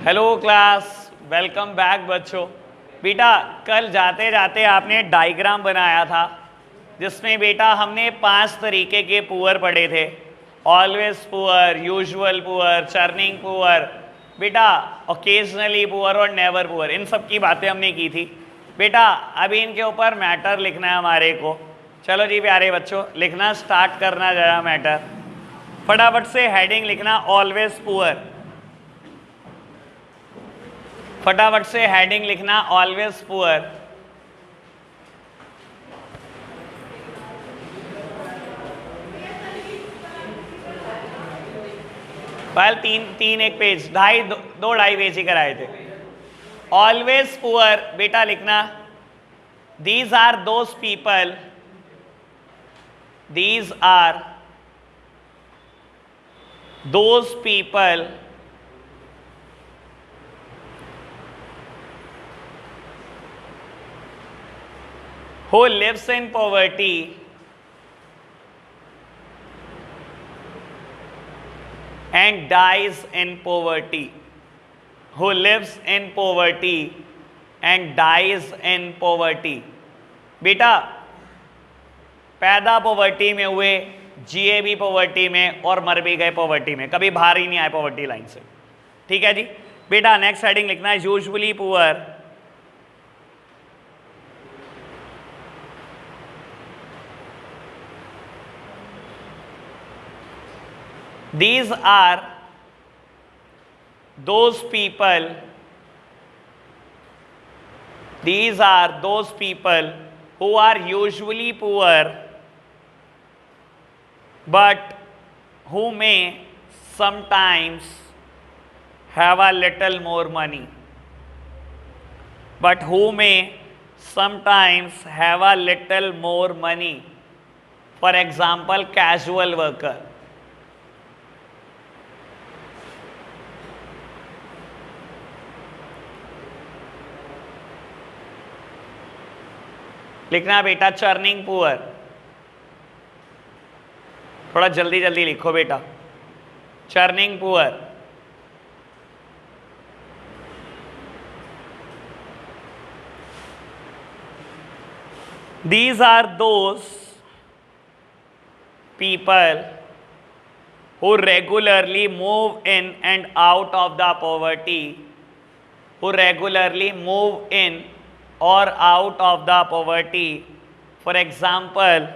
Hello class, welcome back बच्चों। बेटा कल जाते जाते आपने डायग्राम बनाया था जिसमें बेटा हमने 5 तरीके के पुअर पढ़े थे। Always poor, usual poor, churning poor, बेटा ओकेजनली पुअर और नेवर पुअर, इन सब की बातें हमने की थी। बेटा अभी इनके ऊपर मैटर लिखना है हमारे को। चलो जी प्यारे बच्चों, लिखना स्टार्ट करना जरा मैटर। फटाफट से हेडिंग लिखना ऑलवेज पुअर। फटाफट से हेडिंग लिखना ऑलवेज पुअर। पहले तीन एक पेज, दो ढाई पेज ही कराए थे। ऑलवेज पुअर बेटा लिखना these are those people, these are those people who lives in poverty and dies in poverty, who lives in poverty and dies in poverty। बेटा पैदा पॉवर्टी में हुए, जिए भी पॉवर्टी में और मर भी गए पॉवर्टी में, कभी बाहर ही नहीं आए पॉवर्टी लाइन से। ठीक है जी। बेटा नेक्स्ट हेडिंग लिखना है usually poor. These are those people, these are those people who are usually poor but who may sometimes have a little more money, but who may sometimes have a little more money, for example casual worker। लिखना बेटा churning poor. थोड़ा जल्दी जल्दी लिखो बेटा, churning poor. These are those people who regularly move in and out of the poverty, who regularly move in or out of the poverty, for example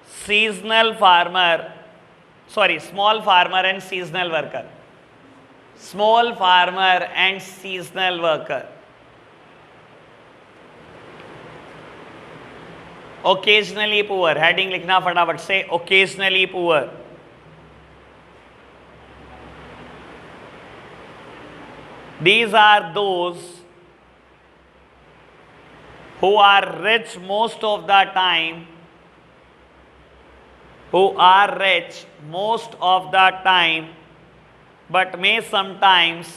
seasonal farmer, sorry, small farmer and seasonal worker, small farmer and seasonal worker। occasionally poor, heading लिखना फटाफट से occasionally poor। these are those who are rich most of the time, who are rich most of the time but may sometimes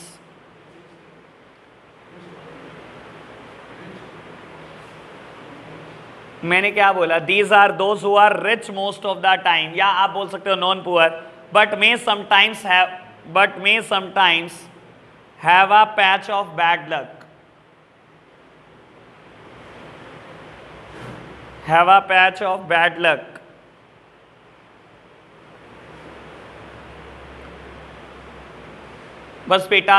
मैंने क्या बोला? these are those who are rich most of the time, या आप बोल सकते हो non poor, but may sometimes have a patch of bad luck, have a patch of bad luck। बस बेटा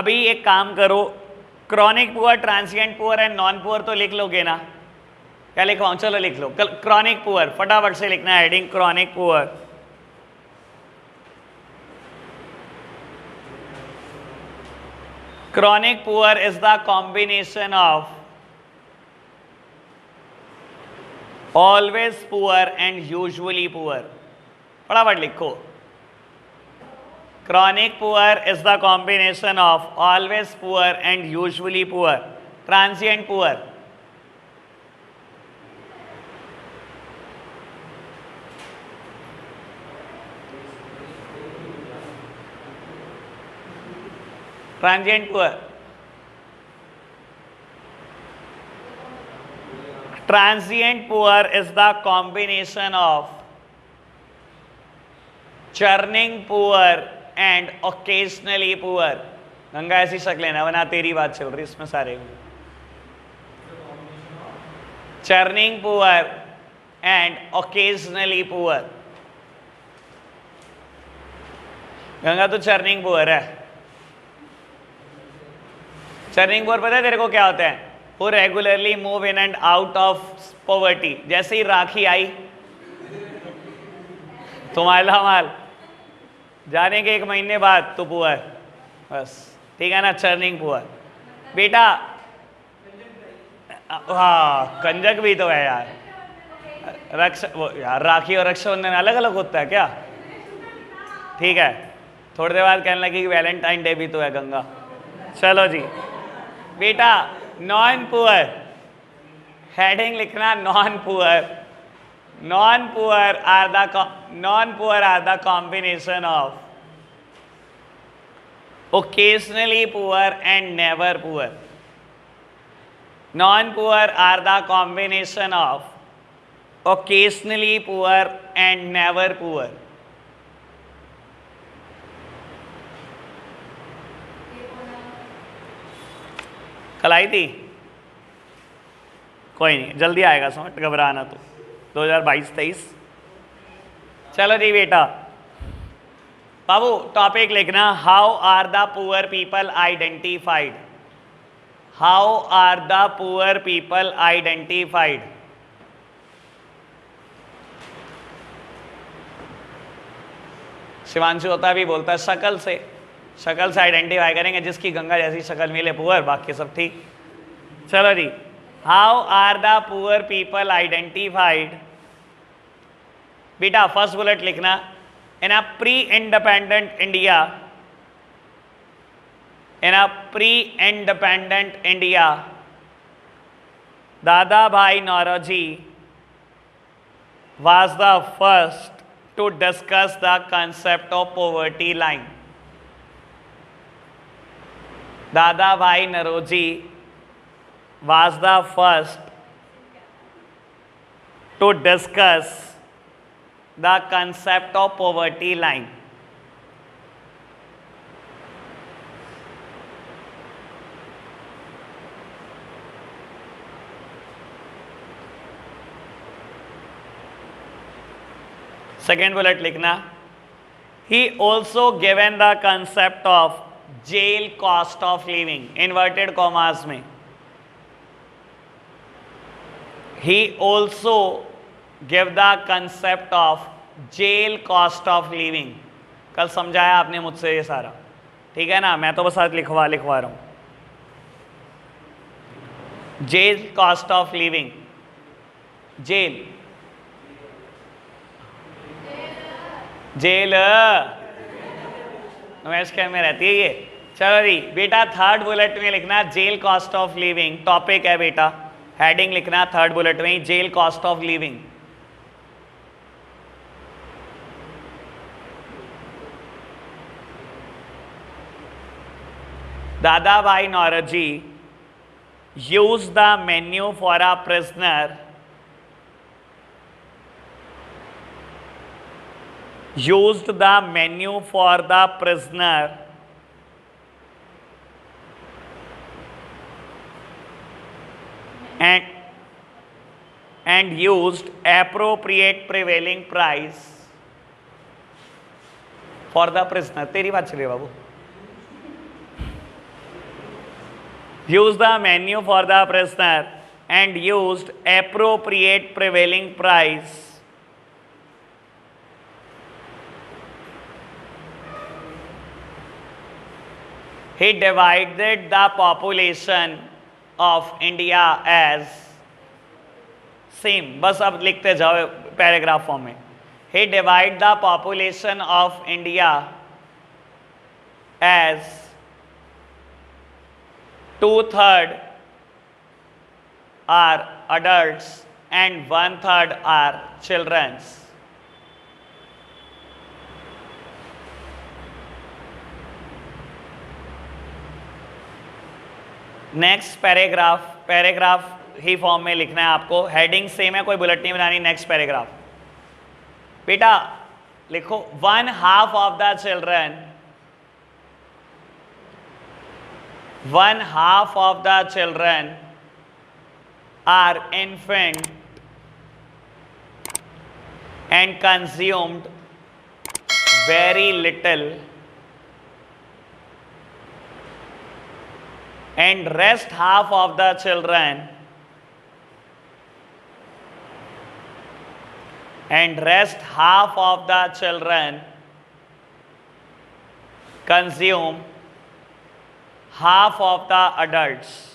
अभी एक काम करो, chronic poor, transient poor and non poor तो लिख लोगे ना? क्या लिखवाऊं? चलो लिख लो क्रॉनिक पुअर, फटाफट से लिखना है heading chronic poor. Chronic poor is the combination of always poor and usually poor. फटाफट लिखो, chronic poor is the combination of always poor and usually poor. Transient poor, transient poor, transient poor is the combination of churning poor and occasionally poor। Ganga ऐसी शक्ल है ना, वरना तेरी बात चल रही इसमें सारे में। Churning poor and occasionally poor. Ganga तो चर्निंग पुअर है। चर्निंग पुअर पता है तेरे को क्या होता है? वो regularly move in and out of poverty. जैसे ही राखी आई तो माला माल, जाने के 1 महीने बाद तो पुअर, बस ठीक है ना, चर्निंग पुअर। बेटा हाँ, कंजक भी तो है यार। वो यार राखी और रक्षाबंधन अलग अलग होता है क्या? ठीक है, थोड़ी देर बाद कहने लगी कि वैलेंटाइन डे भी तो है गंगा। चलो जी बेटा, नॉन पुअर, हेडिंग लिखना non poor. Non poor are the combination of occasionally poor and never poor. Non-poor are the combination of occasionally poor and never poor. कल आई थी? कोई नहीं, जल्दी आएगा समझ, घबराना तो। 2022-23। चलो जी बेटा, बाबू टॉपिक लिखना, how are the poor people identified. How are the poor people identified. Shivanshu होता भी बोलता है शक्ल से, शक्ल से आइडेंटिफाई करेंगे, जिसकी गंगा जैसी शक्ल मिले पुअर, बाकी सब ठीक। चलो जी, how are the poor people identified. बेटा फर्स्ट बुलेट लिखना, in a pre-independent India, Dadabhai Naoroji was the first to discuss the concept of poverty line. Dadabhai Naoroji was the first to discuss the concept of poverty line. Second bullet लिखना, he also given the concept of jail cost of living, inverted commas में। he also give the concept of jail cost of living। कल समझाया आपने मुझसे ये सारा, ठीक है ना, मैं तो बस आज लिखवा रहा हूं। Jail cost of living, jail jail नोएस कैम्प में रहती है ये। चलो जी बेटा, थर्ड बुलेट में लिखना jail cost of living, topic है बेटा, हेडिंग लिखना थर्ड बुलेट में jail cost of living. Dadabhai Naoroji used the menu for a prisoner, and used appropriate prevailing price for the prisoner। तेरी बात चलिए बाबू। Used the menu for the prisoner and used appropriate prevailing price he divided the population of India as same। बस अब लिखते जाओ paragraph form में। he divide the population of India as 2/3 are adults and 1/3 are children। Next paragraph he form में लिखना है आपको, heading same है, कोई बुलेट नहीं बनानी। नेक्स्ट पैराग्राफ बेटा लिखो, 1/2 of the children 1/2 of the children are infant and consumed very little, and rest half of the children consume half of the adults.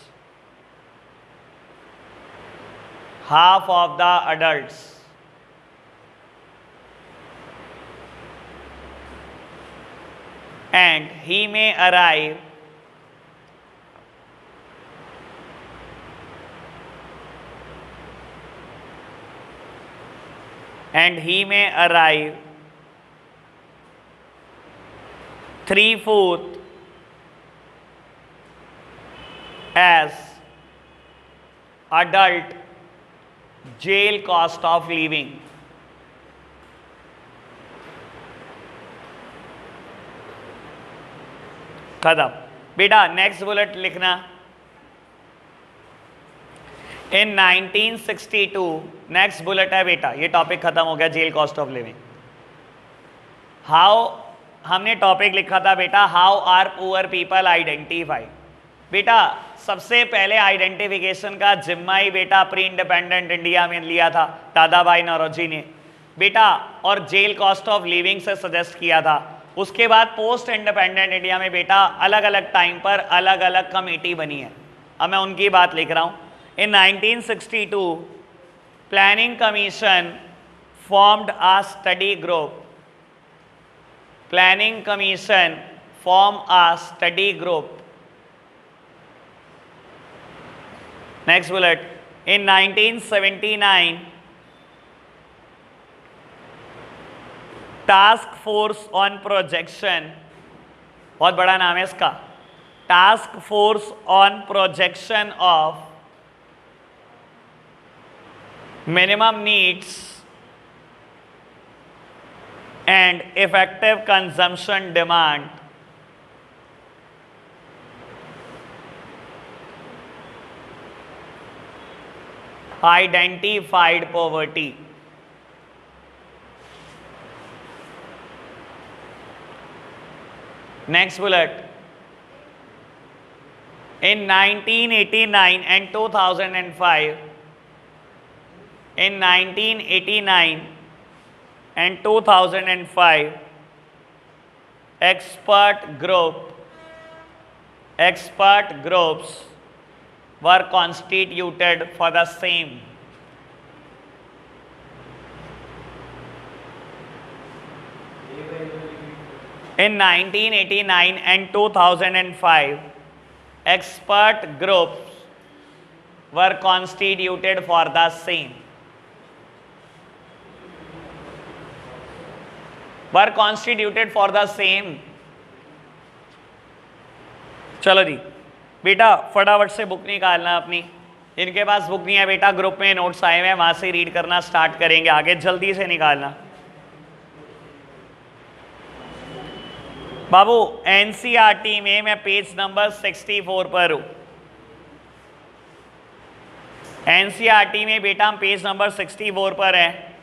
And he may arrive three-fourth as adult jail cost of living. खत्म। बेटा next bullet लिखना। इन 1962, next bullet है बेटा, ये topic खत्म हो गया, jail cost of living. How, हमने टॉपिक लिखा था बेटा, how are poor people identified. बेटा सबसे पहले आइडेंटिफिकेशन का जिम्मा ही बेटा प्री इंडिपेंडेंट इंडिया में लिया था दादाभाई नौरोजी ने बेटा, और जेल कॉस्ट ऑफ लिविंग से सजेस्ट किया था। उसके बाद पोस्ट इंडिपेंडेंट इंडिया में बेटा अलग अलग टाइम पर अलग अलग कमेटी बनी है। अब मैं उनकी बात लिख रहा हूँ। इन 1962 planning commission formed a study group. Planning commission form a study group. Next bullet. In 1979 task force on projection, बहुत बड़ा नाम है इसका, task force on projection of minimum needs and effective consumption demand identified poverty. Next bullet. In 1989 and 2005, in 1989 and 2005, expert groups were constituted for the same. In 1989 and 2005, expert groups were constituted for the same. Were constituted for the same. चलो जी बेटा फटाफट से book निकालना अपनी। इनके पास book नहीं है बेटा, ग्रुप में नोट्स आए हुए हैं, वहां से रीड करना स्टार्ट करेंगे आगे, जल्दी से निकालना। बाबू एनसीईआरटी में मैं पेज नंबर 64 पर हूं। एनसीईआरटी में बेटा हम पेज नंबर 64 पर हैं।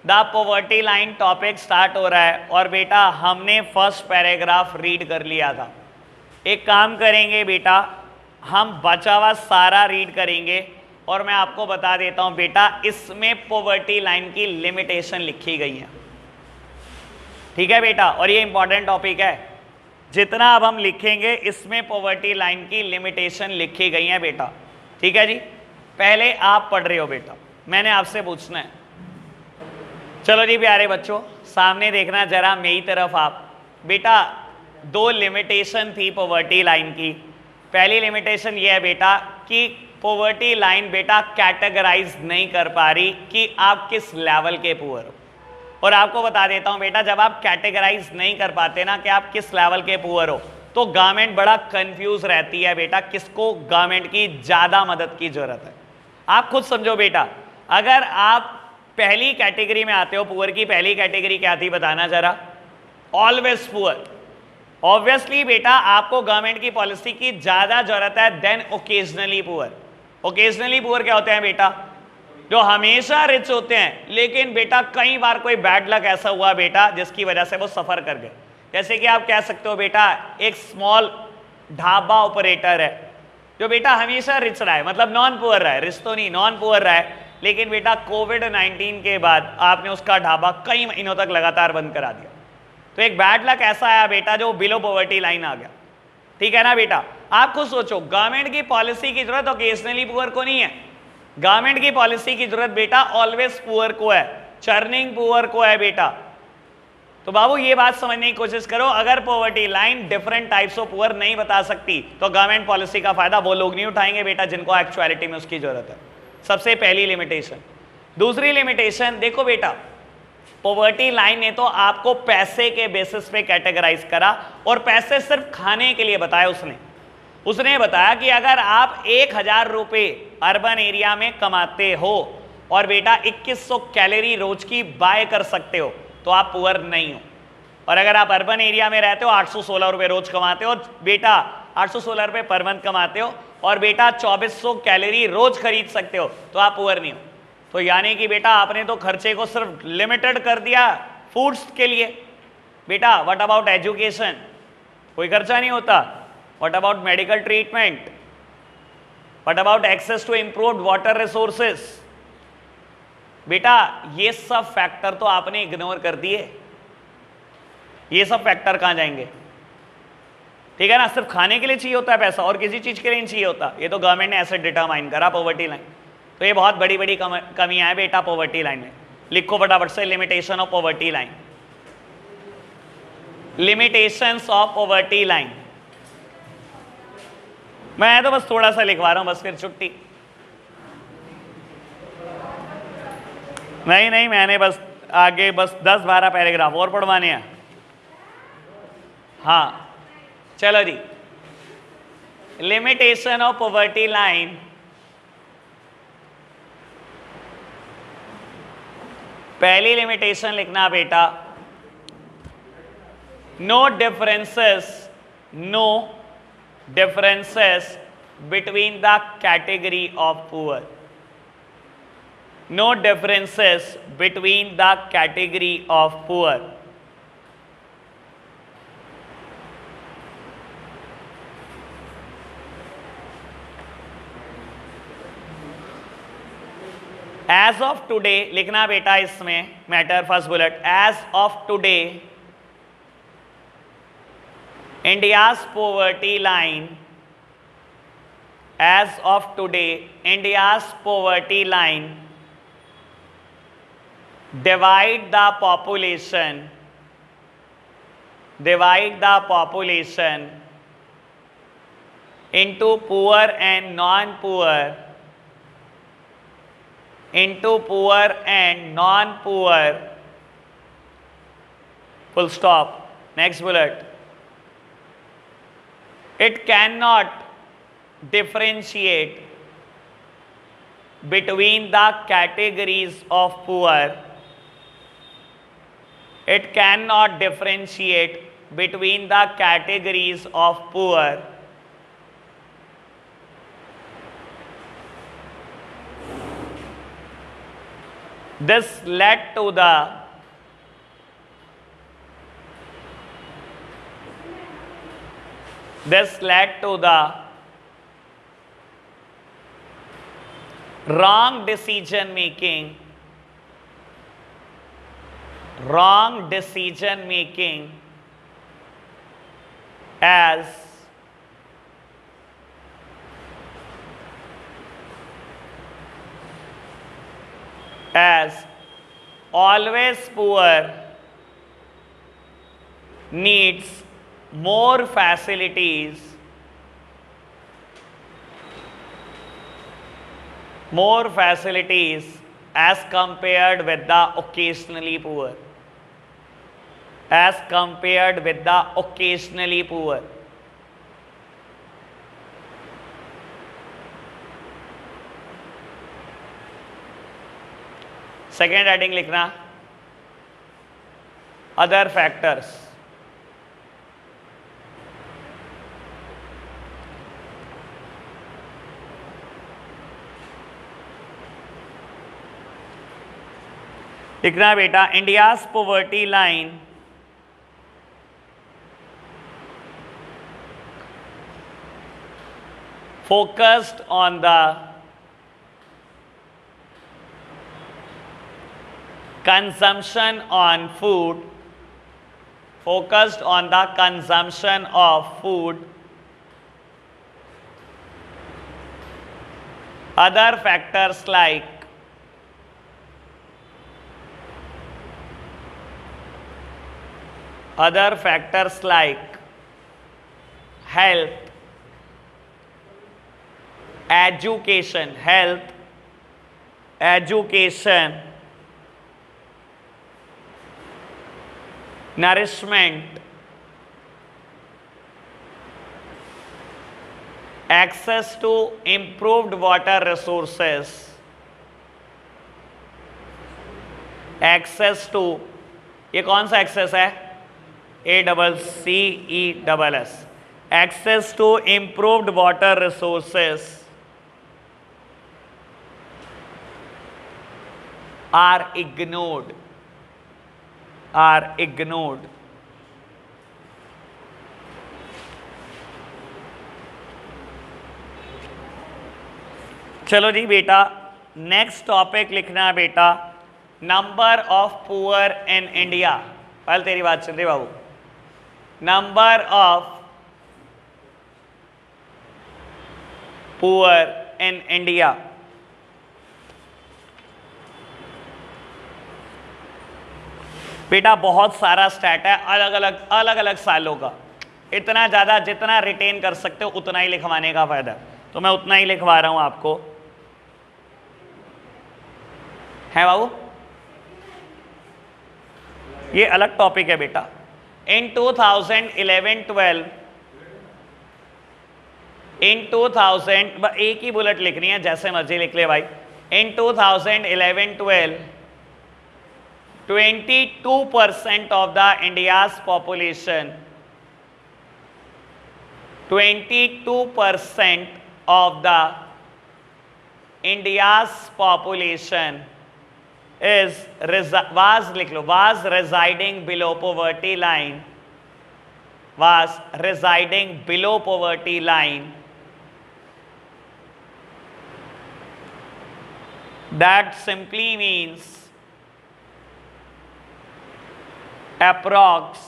The poverty line topic start हो रहा है और बेटा हमने फर्स्ट पैराग्राफ रीड कर लिया था। एक काम करेंगे बेटा, हम बचा हुआ सारा रीड करेंगे और मैं आपको बता देता हूं बेटा इसमें पॉवर्टी लाइन की लिमिटेशन लिखी गई है। ठीक है बेटा, और ये इंपॉर्टेंट टॉपिक है, जितना अब हम लिखेंगे इसमें पॉवर्टी लाइन की लिमिटेशन लिखी गई है बेटा। ठीक है जी, पहले आप पढ़ रहे हो बेटा, मैंने आपसे पूछना है। चलो जी प्यारे बच्चों, सामने देखना जरा मेरी तरफ आप। बेटा दो लिमिटेशन थी पॉवर्टी लाइन की। पहली लिमिटेशन ये है बेटा कि पॉवर्टी लाइन बेटा कैटेगराइज नहीं कर पा रही कि आप किस लेवल के पुअर हो। और आपको बता देता हूं बेटा, जब आप कैटेगराइज नहीं कर पाते ना कि आप किस लेवल के पुअर हो, तो गवर्नमेंट बड़ा कंफ्यूज रहती है बेटा किसको गवर्नमेंट की ज़्यादा मदद की जरूरत है। आप खुद समझो बेटा, अगर आप पहली कैटेगरी में आते हो, पुअर की पहली कैटेगरी क्या थी बताना जरा? Always poor. ऑब्वियसली बेटा आपको गवर्नमेंट की पॉलिसी की ज्यादा जरूरत है then occasionally poor. Occasionally poor क्या होते हैं बेटा? जो हमेशा रिच होते हैं, लेकिन बेटा कई बार कोई बैड लक ऐसा हुआ बेटा जिसकी वजह से वो सफर कर गए। जैसे कि आप कह सकते हो बेटा एक स्मॉल ढाबा ऑपरेटर है जो बेटा हमेशा रिच रहा है, मतलब नॉन पुअर रहा है, रिच तो नहीं नॉन पुअर रहा है, लेकिन बेटा कोविड-19 के बाद आपने उसका ढाबा कई महीनों तक लगातार बंद करा दिया। तो एक बैड लक ऐसा आया बेटा जो बिलो पॉवर्टी लाइन आ गया। ठीक है ना बेटा? आप खुद सोचो, गवर्नमेंट की पॉलिसी की जरूरत ओकेजनली पुअर को नहीं है, गवर्नमेंट की पॉलिसी की जरूरत बेटा ऑलवेज पुअर को है, चर्निंग पुअर को है बेटा। तो बाबू ये बात समझने की कोशिश करो, अगर poverty line different types of poor नहीं बता सकती तो गवर्नमेंट पॉलिसी का फायदा वो लोग नहीं उठाएंगे बेटा जिनको एक्चुअलिटी में उसकी जरूरत है। सबसे पहली लिमिटेशन। दूसरी लिमिटेशन देखो बेटा, पॉवर्टी लाइन ने तो आपको पैसे के बेसिस पे कैटेगराइज करा, और पैसे सिर्फ खाने के लिए बताया उसने बताया कि अगर आप 1000 रुपए अर्बन एरिया में कमाते हो और बेटा 2100 कैलोरी रोज की बाय कर सकते हो तो आप पुअर नहीं हो, और अगर आप अर्बन एरिया में रहते हो 816 रुपए रोज कमाते हो बेटा, 816 रुपए पर मंथ कमाते हो और बेटा 2400 कैलोरी रोज खरीद सकते हो तो आप पुअर नहीं हो। तो यानी कि बेटा आपने तो खर्चे को सिर्फ लिमिटेड कर दिया फूड्स के लिए। बेटा व्हाट अबाउट एजुकेशन? कोई खर्चा नहीं होता। What about medical treatment? What about access to improved water resources? बेटा ये सब फैक्टर तो आपने इग्नोर कर दिए, ये सब फैक्टर कहां जाएंगे? ठीक है ना? सिर्फ खाने के लिए चाहिए होता है पैसा और किसी चीज के लिए नहीं चाहिए होता। ये तो गवर्नमेंट ने ऐसे डिटरमाइन करा पॉवर्टी लाइन। तो ये बहुत बड़ी बड़ी कमियां है बेटा पॉवर्टी लाइन में। लिखो फटाफट से limitation of poverty line. Limitations of poverty line. मैं तो बस थोड़ा सा लिखवा रहा हूं, बस फिर छुट्टी। नहीं मैंने बस आगे बस 10-12 पैराग्राफ और पढ़वाने हैं। हाँ चलो जी, लिमिटेशन ऑफ पॉवर्टी लाइन। पहली लिमिटेशन लिखना बेटा, no differences between the category of poor. No differences between the category of poor. As of today लिखना बेटा इसमें matter first bullet, as of today India's poverty line, as of today India's poverty line divide the population into poor and non-poor, full stop. Next bullet, it cannot differentiate between the categories of poor. It cannot differentiate between the categories of poor. This led to the wrong decision making as always poor needs more facilities as compared with the occasionally poor. Second heading लिखना, other factors. लिखना बेटा, India's poverty line focused on the consumption on food, focused on the consumption of food, other factors like health, education, nourishment, access to improved water resources, access to, ये कौन सा access है? ACCESS, access to improved water resources are ignored. चलो जी बेटा, next topic लिखना बेटा, number of poor in India. पहले तेरी बात चल रही बाबू। Number of poor in India. बेटा बहुत सारा स्टैट है, अलग अलग सालों का। इतना ज़्यादा जितना रिटेन कर सकते हो उतना ही लिखवाने का फायदा, तो मैं उतना ही लिखवा रहा हूं आपको। है बाबू, ये अलग टॉपिक है बेटा। इन 2011-12 एक ही बुलेट लिखनी है, जैसे मर्जी लिख ले भाई। इन 2011-12 22% of the India's population, 22% of the India's population was residing below poverty line, That simply means approx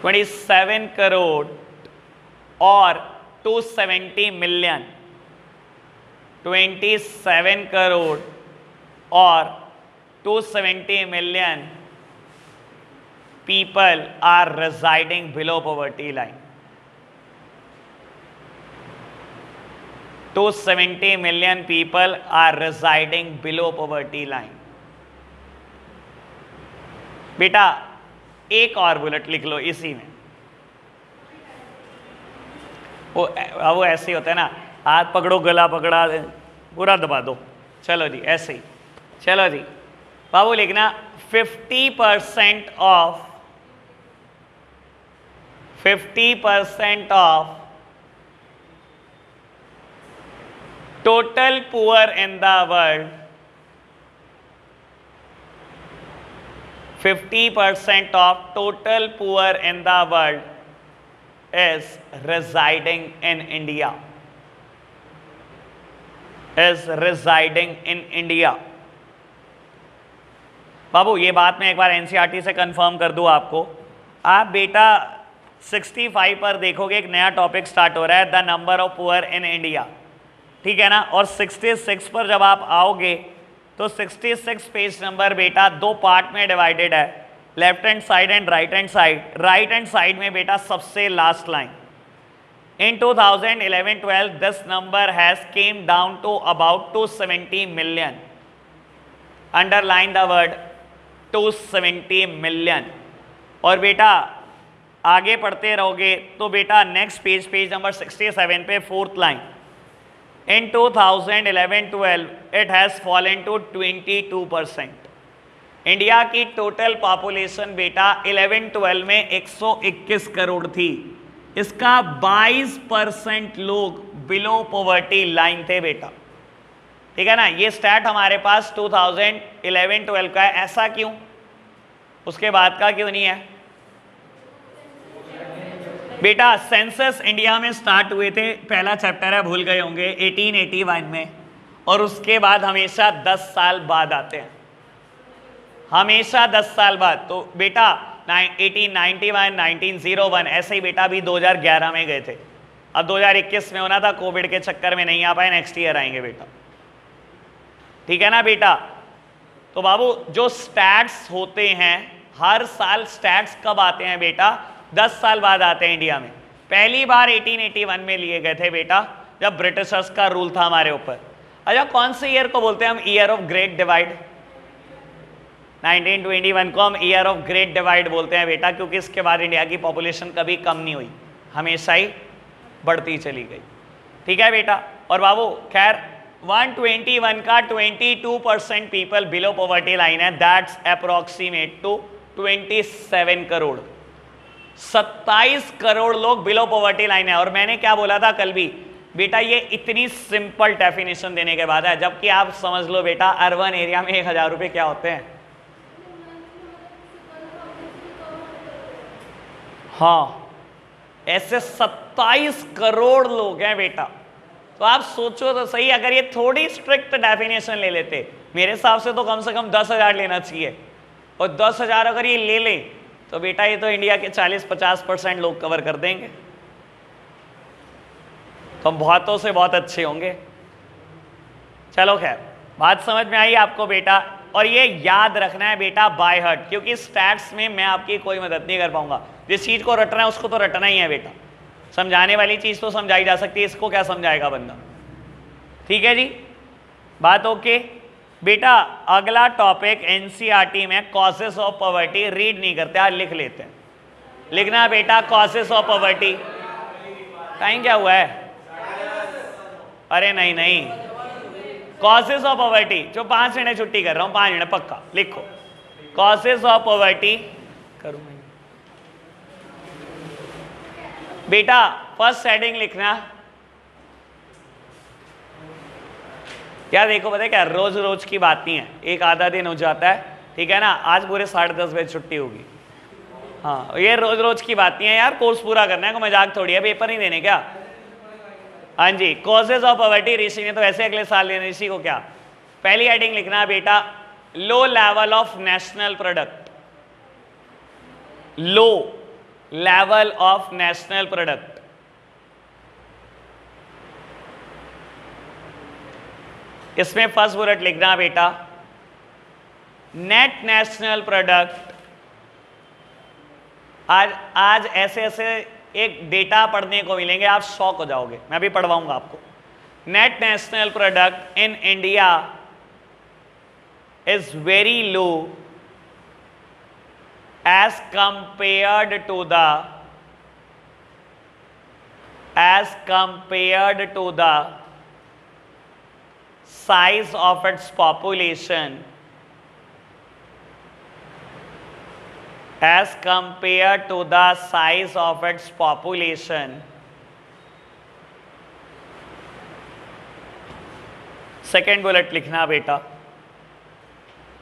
27 crore or 270 million, 27 crore or 270 million people are residing below poverty line. 270 million people are residing below poverty line. बेटा एक और bullet लिख लो इसी में। वो ऐसे ही होता है ना, हाथ पकड़ो गला पकड़ा पूरा दबा दो। चलो जी ऐसे ही। चलो जी बाबू लिखना 50% of total poor in the world, 50% of total poor in the world is residing in India, बाबू ये बात मैं एक बार एनसीईआरटी से कंफर्म कर दूं आपको। आप बेटा 65 पर देखोगे एक नया टॉपिक स्टार्ट हो रहा है, the number of poor in India, ठीक है ना। और 66 पर जब आप आओगे तो 66 पेज नंबर बेटा दो पार्ट में डिवाइडेड है, left hand side and right hand side. Right hand side में बेटा सबसे last line, in 2011-12 this number has came down to about 270 million. Underline the word 270 million. और बेटा आगे पढ़ते रहोगे तो बेटा नेक्स्ट पेज नंबर 67 पे fourth line, in 2011-12 it has fallen to 22%। India की टोटल पॉपुलेशन बेटा 11-12 में 121 करोड़ थी, इसका 22% लोग बिलो पॉवर्टी लाइन थे बेटा, ठीक है ना। ये स्टैट हमारे पास 2011-12 का है, ऐसा क्यों, उसके बाद का क्यों नहीं है बेटा। सेंसस इंडिया में स्टार्ट हुए थे, पहला चैप्टर है, भूल गए होंगे, 1881 में, और उसके बाद हमेशा 10 साल बाद आते हैं, हमेशा 10 साल बाद। तो बेटा 1891, 1901 ऐसे ही बेटा भी 2011 में गए थे, अब 2021 में होना था, कोविड के चक्कर में नहीं आ पाए, नेक्स्ट ईयर आएंगे बेटा, ठीक है ना बेटा। तो बाबू जो स्टैट्स होते हैं हर साल, स्टैट्स कब आते हैं बेटा, 10 साल बाद आते हैं इंडिया में। पहली बार 1881 में लिए गए थे बेटा, जब ब्रिटिशर्स का रूल था हमारे ऊपर। अच्छा कौन से ईयर को बोलते हैं हम ईयर ऑफ ग्रेट डिवाइड, 1921 को हम ईयर ऑफ ग्रेट डिवाइड बोलते हैं बेटा, क्योंकि इसके बाद इंडिया की पॉपुलेशन कभी कम नहीं हुई, हमेशा ही बढ़ती चली गई, ठीक है बेटा। और बाबू खैर 121 का 22% पीपल बिलो पॉवर्टी लाइन है, that's approximate to 27 crore, 27 crore लोग बिलो पॉवर्टी लाइन है। और मैंने क्या बोला था कल भी बेटा, ये इतनी सिंपल डेफिनेशन देने के बाद है, जबकि आप समझ लो बेटा अर्बन एरिया में 1000 रुपये क्या होते हैं। हाँ ऐसे 27 करोड़ लोग हैं बेटा, तो आप सोचो तो सही, अगर ये थोड़ी स्ट्रिक्ट डेफिनेशन ले लेते, मेरे हिसाब से तो कम 10,000 लेना चाहिए, और 10,000 अगर ये ले लें तो बेटा ये तो इंडिया के 40-50% लोग कवर कर देंगे, तो हम बहुतों से बहुत अच्छे होंगे। चलो खैर बात समझ में आई आपको बेटा, और ये याद रखना है बेटा बाय हार्ट, क्योंकि स्टैट्स में मैं आपकी कोई मदद नहीं कर पाऊंगा, जिस चीज को रटना है उसको तो रटना ही है बेटा, समझाने वाली चीज तो समझाई जा सकती है, इसको क्या समझाएगा बंदा, ठीक है जी, बात ओके बेटा। अगला टॉपिक एनसीईआरटी में कॉजेस ऑफ पॉवर्टी, रीड नहीं करते आज लिख लेते हैं, लिखना बेटा कॉजेस ऑफ पॉवर्टी। टाइम क्या हुआ है, अरे नहीं नहीं, कॉजेस ऑफ पॉवर्टी, जो 5 मिनट छुट्टी कर रहा हूं, 5 मिनट पक्का लिखो, कॉजेस ऑफ पॉवर्टी करूं मैं बेटा। फर्स्ट हेडिंग लिखना क्या, देखो पता है क्या, रोज रोज की बात नहीं है, एक आधा दिन हो जाता है, ठीक है ना, आज पूरे 10:30 बजे छुट्टी होगी, हाँ ये रोज रोज की बात नहीं है यार, कोर्स पूरा करना है, कोई मजाक थोड़ी है, पेपर नहीं देने क्या। हाँ जी, कॉजेज ऑफ पॉवर्टी, ऋषि ने तो ऐसे अगले साल लेना, ऋषि को क्या। पहली हेडिंग लिखना बेटा, low level of national product, low level of national product, इसमें फर्स्ट बुलेट लिखना बेटा, नेट नेशनल प्रोडक्ट। आज ऐसे ऐसे एक डेटा पढ़ने को मिलेंगे, आप शॉक हो जाओगे, मैं भी पढ़वाऊंगा आपको। Net national product in India is very low as compared to the size of its population, as compared to the size of its population. Second bullet लिखना बेटा,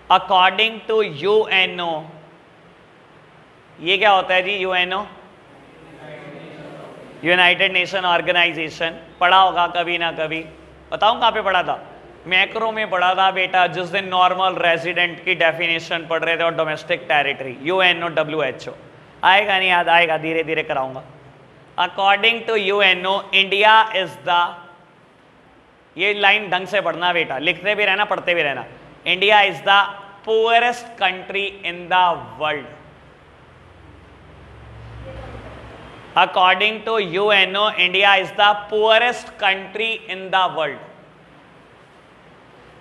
अकॉर्डिंग टू यूएनओ, ये क्या होता है जी यूएनओ, यूनाइटेड नेशन ऑर्गेनाइजेशन, पढ़ा होगा कभी ना कभी, बताऊं कहाँ पे पढ़ा था, मैक्रो में पढ़ा था बेटा, जिस दिन नॉर्मल रेजिडेंट की डेफिनेशन पढ़ रहे थे और डोमेस्टिक टेरिटरी, यूएनओ WHO, आएगा नहीं याद, आएगा धीरे धीरे कराऊंगा। According to UNO India is the, ये लाइन ढंग से पढ़ना बेटा, लिखते भी रहना पढ़ते भी रहना, India is the poorest country in the world. According to UNO, India is the poorest country in the world.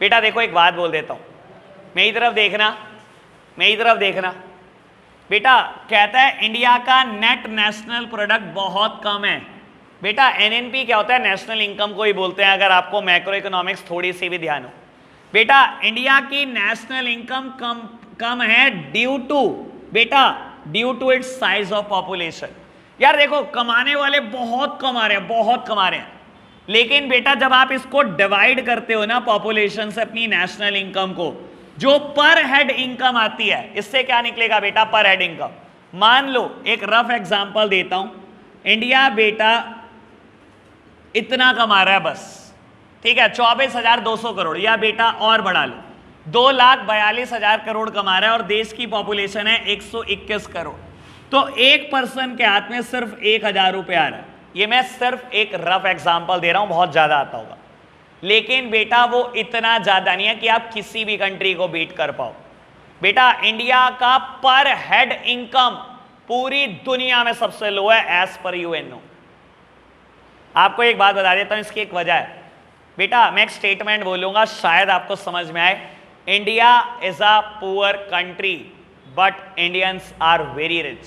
बेटा देखो एक बात बोल देता हूं, मेरी तरफ देखना, मेरी तरफ देखना बेटा, कहता है इंडिया का नेट नेशनल प्रोडक्ट बहुत कम है बेटा। NNP क्या होता है, नेशनल इनकम को ही बोलते हैं, अगर आपको मैक्रो इकोनॉमिक्स थोड़ी सी भी ध्यान हो बेटा। इंडिया की नेशनल इनकम कम है ड्यू टू बेटा, due to its size of population. यार देखो कमाने वाले बहुत कमा रहे हैं, बहुत कमा रहे हैं, लेकिन बेटा जब आप इसको डिवाइड करते हो ना पॉपुलेशन से अपनी नेशनल इनकम को, जो पर हेड इनकम आती है, इससे क्या निकलेगा बेटा? पर हेड इनकम। मान लो एक रफ एग्जांपल देता हूं, इंडिया बेटा इतना कमा रहा है बस, ठीक है, 24,200 करोड़, या बेटा और बढ़ा लो 2,42,000 करोड़ कमा रहा है और देश की पॉपुलेशन है 121 करोड़, तो एक पर्सन के हाथ में सिर्फ 1,000 रुपये आ रहा है। ये मैं सिर्फ एक रफ एग्जांपल दे रहा हूं, बहुत ज्यादा आता होगा, लेकिन बेटा वो इतना ज्यादा नहीं है कि आप किसी भी कंट्री को बीट कर पाओ। बेटा इंडिया का पर हेड इनकम पूरी दुनिया में सबसे लो है एज पर यूएनओ। आपको एक बात बता देता हूं, इसकी एक वजह है बेटा, मैं एक स्टेटमेंट बोलूंगा शायद आपको समझ में आए। India is a poor country but Indians are very rich.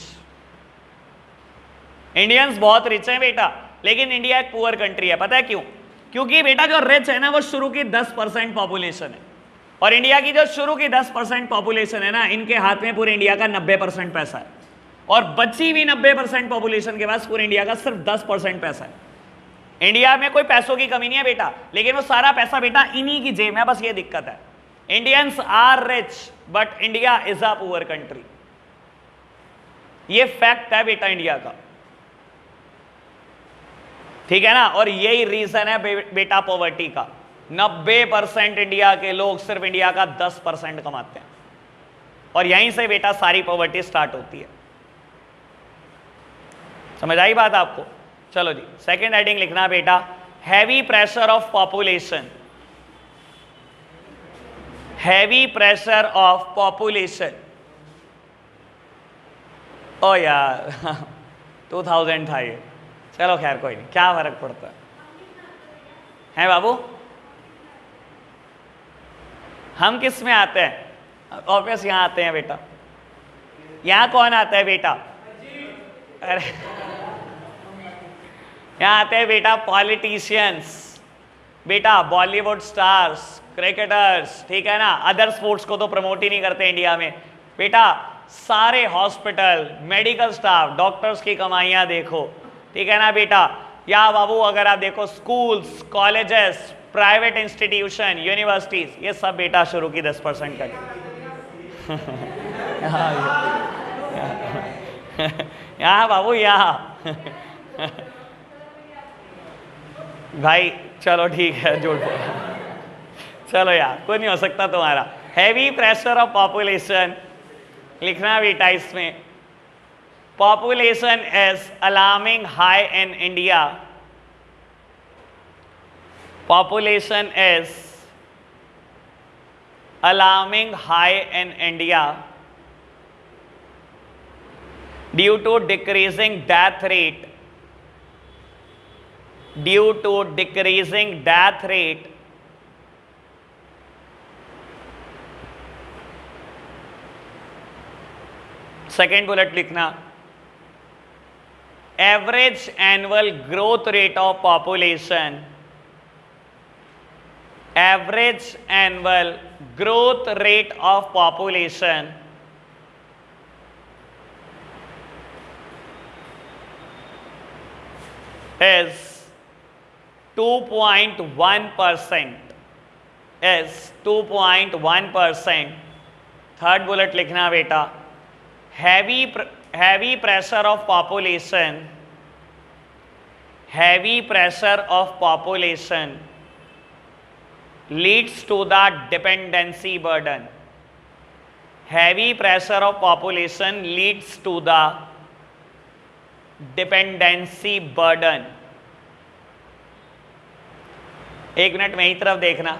Indians बहुत रिच हैं बेटा, लेकिन इंडिया एक पुअर कंट्री है। पता है क्यों? क्योंकि बेटा जो रिच है ना वो शुरू की 10% पॉपुलेशन है, और इंडिया की जो शुरू की 10% पॉपुलेशन है ना, इनके हाथ में पूरे इंडिया का 90% पैसा है, और बची हुई 90% पॉपुलेशन के पास पूरे इंडिया का सिर्फ 10% पैसा है। इंडिया में कोई पैसों की कमी नहीं है बेटा, लेकिन वो सारा पैसा बेटा इन्हीं की जेब में, बस ये दिक्कत है। Indians are rich but India is a poor country, ये फैक्ट है बेटा इंडिया का, ठीक है ना। और यही रीजन है बेटा पॉवर्टी का। 90% इंडिया के लोग सिर्फ इंडिया का 10% कमाते हैं, और यहीं से बेटा सारी पॉवर्टी स्टार्ट होती है। समझ आई बात आपको? चलो जी, सेकेंड हेडिंग लिखना बेटा, heavy pressure of population. Heavy pressure of population. ओ यार 2000 था ये, चलो खैर कोई नहीं, क्या फर्क पड़ता है बाबू। हम किस में आते हैं? ऑब्वियस यहां आते हैं बेटा। यहां कौन आता है बेटा? अरे यहां आते हैं बेटा पॉलिटिशियंस, बेटा बॉलीवुड स्टार्स, क्रिकेटर्स, ठीक है ना। अदर स्पोर्ट्स को तो प्रमोट ही नहीं करते इंडिया में बेटा। सारे हॉस्पिटल, मेडिकल स्टाफ, डॉक्टर्स की कमाइयां देखो, ठीक है ना बेटा। या बाबू अगर आप देखो schools, colleges, private institution, universities, ये सब बेटा शुरू की 10% का यहाँ बाबू यहाँ भाई चलो ठीक है, जोड़ चलो यार कोई नहीं हो सकता तुम्हारा। हैवी प्रेशर ऑफ पॉपुलेशन लिखना बेटा इसमें। Population is alarming high in India. Population is alarming high in India due to decreasing death rate. Due to decreasing death rate second bullet लिखना, average annual growth rate of population, average annual growth rate of population is 2.1%, is 2.1%. Third bullet लिखना बेटा, heavy pressure of population, heavy pressure of population leads to the dependency burden. Heavy pressure of population leads to the dependency burden. एक minute मेरी तरफ देखना।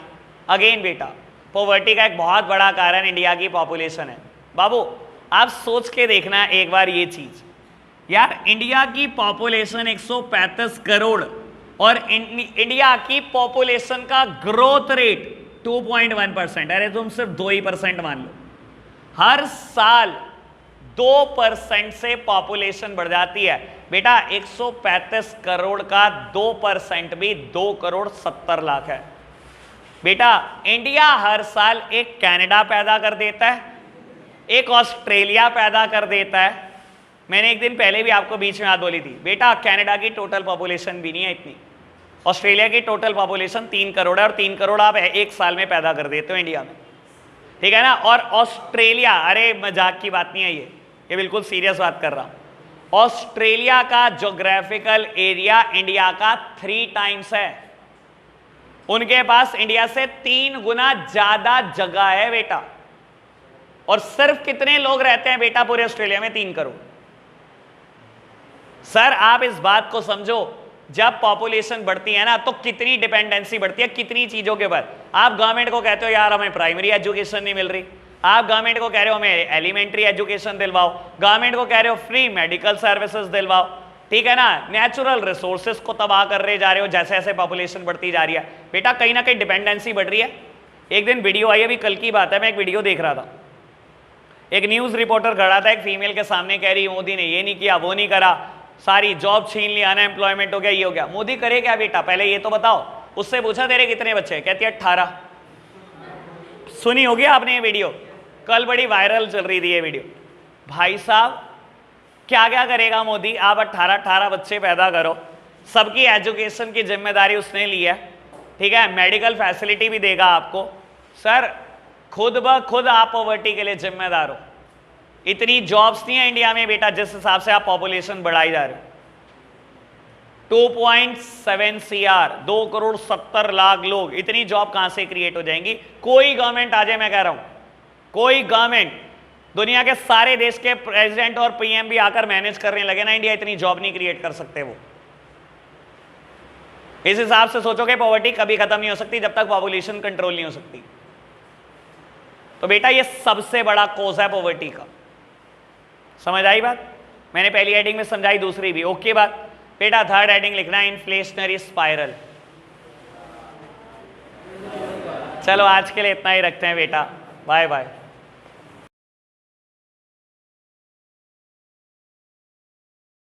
Again बेटा poverty का एक बहुत बड़ा कारण इंडिया की पॉपुलेशन है। बाबू आप सोच के देखना एक बार ये चीज, यार इंडिया की पॉपुलेशन 135 करोड़ और इंडिया की पॉपुलेशन का ग्रोथ रेट 2.1%। अरे तुम सिर्फ 2% मान लो, हर साल 2% से पॉपुलेशन बढ़ जाती है बेटा। 135 करोड़ का 2% भी 2 करोड़ 70 लाख है बेटा। इंडिया हर साल एक कनाडा पैदा कर देता है, एक ऑस्ट्रेलिया पैदा कर देता है। मैंने एक दिन पहले भी आपको बीच में बात बोली थी बेटा, कनाडा की टोटल पॉपुलेशन भी नहीं है इतनी, ऑस्ट्रेलिया की टोटल पॉपुलेशन 3 करोड़ है और 3 करोड़ आप एक साल में पैदा कर देते हो इंडिया में, ठीक है ना। और ऑस्ट्रेलिया, अरे मजाक की बात नहीं है ये बिल्कुल सीरियस बात कर रहा हूं। ऑस्ट्रेलिया का ज्योग्राफिकल एरिया इंडिया का 3 टाइम्स है। उनके पास इंडिया से 3 गुना ज्यादा जगह है बेटा। और सिर्फ कितने लोग रहते हैं बेटा पूरे ऑस्ट्रेलिया में? 3 करोड़। सर आप इस बात को समझो, जब पॉपुलेशन बढ़ती है ना तो कितनी डिपेंडेंसी बढ़ती है कितनी चीजों के ऊपर। आप गवर्नमेंट को कहते हो यार हमें प्राइमरी एजुकेशन नहीं मिल रही, आप गवर्नमेंट को कह रहे हो हमें एलिमेंट्री एजुकेशन दिलवाओ, गवर्नमेंट को कह रहे हो फ्री मेडिकल सर्विसेज दिलवाओ, ठीक है ना। नेचुरल रिसोर्सेज को तबाह कर रहे जा रहे हो जैसे जैसे पॉपुलेशन बढ़ती जा रही है बेटा, कहीं ना कहीं डिपेंडेंसी बढ़ रही है। एक दिन वीडियो आई, अभी कल की बात है, मैं एक वीडियो देख रहा था, एक न्यूज रिपोर्टर खड़ा था एक फीमेल के सामने, कह रही मोदी ने ये नहीं किया वो नहीं करा, सारी जॉब छीन ली, अनएम्प्लॉयमेंट हो गया, ये हो गया। मोदी करे क्या बेटा, पहले ये तो बताओ। उससे पूछा तेरे कितने बच्चे, कहती है 18। सुनी होगी आपने ये वीडियो, कल बड़ी वायरल चल रही थी ये वीडियो। भाई साहब क्या क्या करेगा मोदी, आप 18 बच्चे पैदा करो, सबकी एजुकेशन की जिम्मेदारी उसने ली है, ठीक है, मेडिकल फैसिलिटी भी देगा आपको। सर खुद ब खुद आप पॉवर्टी के लिए जिम्मेदार हो। इतनी जॉब्स नहीं है इंडिया में बेटा जिस हिसाब से आप पॉपुलेशन बढ़ाई जा रहे हो। 2.7 CR, 2 करोड़ 70 लाख लोग, इतनी जॉब कहां से क्रिएट हो जाएंगी? कोई गवर्नमेंट आ जाए, मैं कह रहा हूं कोई गवर्नमेंट, दुनिया के सारे देश के प्रेसिडेंट और पीएम भी आकर मैनेज करने लगे ना इंडिया, इतनी जॉब नहीं क्रिएट कर सकते वो। इस हिसाब से सोचोगे पॉवर्टी कभी खत्म नहीं हो सकती जब तक पॉपुलेशन कंट्रोल नहीं हो सकती। तो बेटा ये सबसे बड़ा कोज है पॉवर्टी का। समझ आई बात? मैंने पहली हेडिंग में समझाई, दूसरी भी ओके बात। बेटा थर्ड हेडिंग लिखना है इन्फ्लेशनरी स्पाइरल। चलो आज के लिए इतना ही रखते हैं बेटा, बाय बाय।